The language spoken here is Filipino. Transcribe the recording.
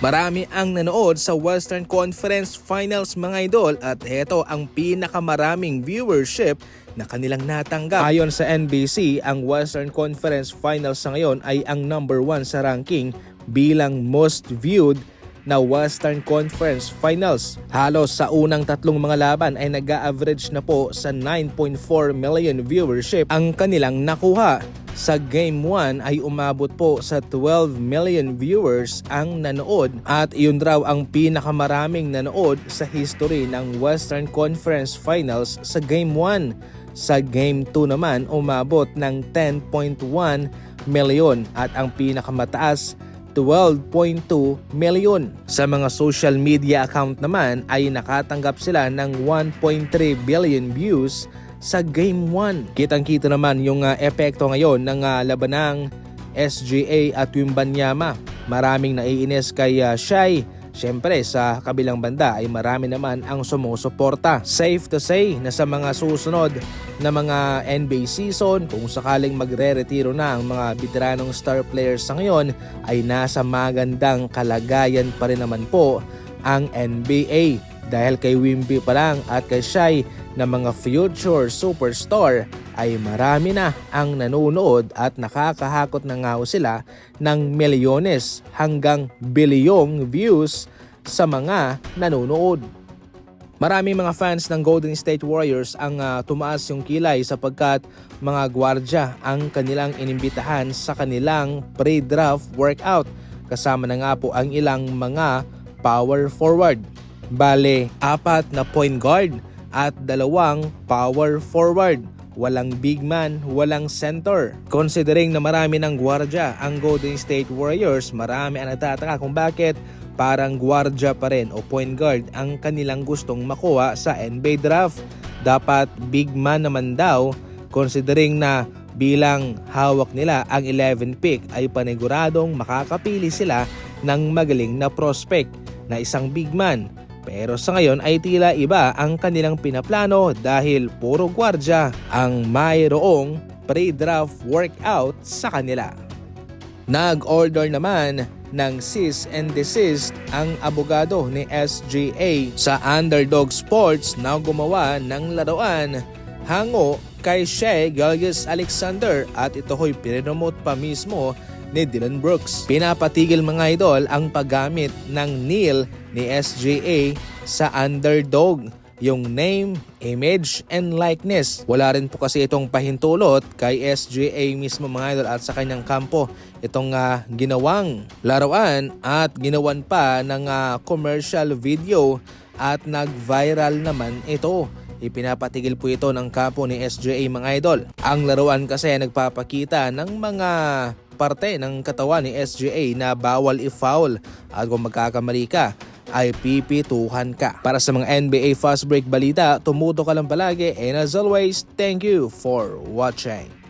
Marami ang nanood sa Western Conference Finals mga idol at ito ang pinakamaraming viewership na kanilang natanggap. Ayon sa NBC, ang Western Conference Finals sa ngayon ay ang number 1 sa ranking bilang most viewed na Western Conference Finals. Halos sa unang tatlong mga laban ay nag-a-average na po sa 9.4 million viewership ang kanilang nakuha. Sa Game 1 ay umabot po sa 12 million viewers ang nanood at iyon raw ang pinakamaraming nanood sa history ng Western Conference Finals sa Game 1. Sa Game 2 naman umabot ng 10.1 million at ang pinakamataas 12.2 million. Sa mga social media account naman ay nakatanggap sila ng 1.3 billion views sa Game 1. Kitang-kita naman yung epekto ngayon ng labanang SGA at Wembanyama. Maraming naiinis kay Shai. Siyempre sa kabilang banda ay marami naman ang sumusuporta. Safe to say na sa mga susunod na mga NBA season, kung sakaling magre-retiro na ang mga veteranong star players sa ngayon, ay nasa magandang kalagayan pa rin naman po ang NBA. Dahil kay Wemby pa lang at kay Shai na mga future superstar ay marami na ang nanonood at nakakahakot na nga sila ng milyones hanggang bilyong views sa mga nanonood. Maraming mga fans ng Golden State Warriors ang tumaas yung kilay sapagkat mga gwardya ang kanilang inimbitahan sa kanilang pre-draft workout. Kasama na nga po ang ilang mga power forward. Bale, 4 na point guard at 2 power forward. Walang big man, walang center. Considering na marami ng gwardya ang Golden State Warriors, marami ang nagtataka kung bakit parang gwardya pa rin o point guard ang kanilang gustong makuha sa NBA draft. Dapat big man naman daw, considering na bilang hawak nila ang 11 pick ay paniguradong makakapili sila ng magaling na prospect na isang big man. Pero sa ngayon ay tila iba ang kanilang pinaplano dahil puro gwardya ang mayroong pre-draft workout sa kanila. Nag-order naman ng cease and desist ang abogado ni SGA sa Underdog Sports na gumawa ng laruan hango kay Shai Gilgeous-Alexander at ito ho'y pinopromote pa mismo ni Dillon Brooks. Pinapatigil mga idol ang paggamit ng kneel ni SGA sa Underdog, yung name, image, and likeness. Wala rin po kasi itong pahintulot kay SGA mismo mga idol at sa kanyang kampo itong ginawang laruan at ginawan pa ng commercial video at nag-viral naman ito. Ipinapatigil po ito ng kampo ni SGA mga idol. Ang laruan kasi nagpapakita ng mga parte ng katawan ni SGA na bawal i-foul at kung magkakamali ka ay pipituhan ka. Para sa mga NBA Fast Break balita, tumuto ka lang palagi and as always, thank you for watching.